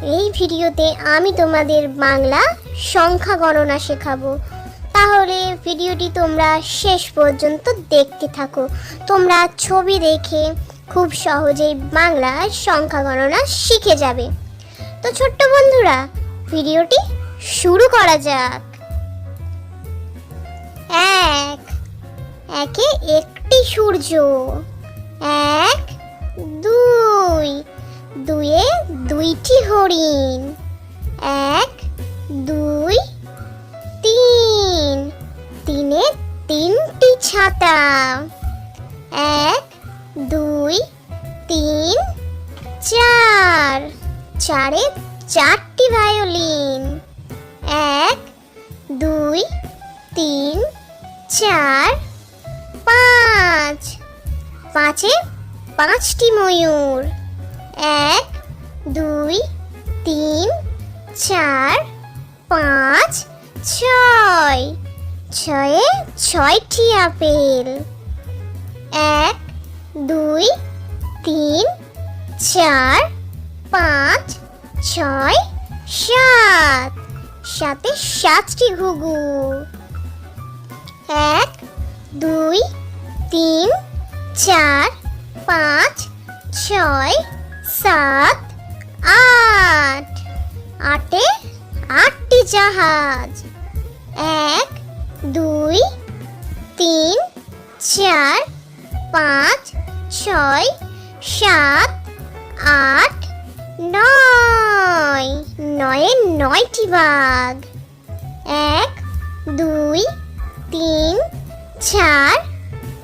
এই ভিডিওতে আমি তোমাদের বাংলা সংখ্যা গণনা শেখাবো। তাহলে ভিডিওটি তোমরা শেষ পর্যন্ত দেখতে থাকো। তোমরা ছবি দেখে খুব সহজেই বাংলা সংখ্যা গণনা শিখে যাবে। তো ছোট্ট বন্ধুরা, ভিডিওটি শুরু করা যাক। এক, একে একটি সূর্য। এক, দুই, দুয়ে দুইটি হরিণ। এক, দুই, তিন, তিনে তিনটি ছাতা। এক, দুই, তিন, চার, চারে চারটি ভায়োলিন। এক, দুই, তিন, চার, পাঁচ, পাঁচে পাঁচটি ময়ূর। এক, দুই, তিন, চার, পাঁচ, ছয়, ছয়ে ছয়টি আপেল। এক, দুই, তিন, চার, পাঁচ, ছয়, সাত, সাথে সাতটি ঘুঘু। এক, দুই, তিন, চার, পাঁচ, ছয়, সাত, আট, আটে আটটি জাহাজ। এক, দুই, তিন, চার, পাঁচ, ছয়, সাত, আট, নয়, নয়ে নয়টি বাঘ। এক, দুই, তিন, চার,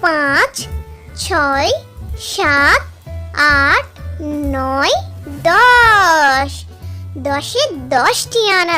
পাঁচ, ছয়, সাত, আট, নয়, 10, 10-এ 10টি আনারস।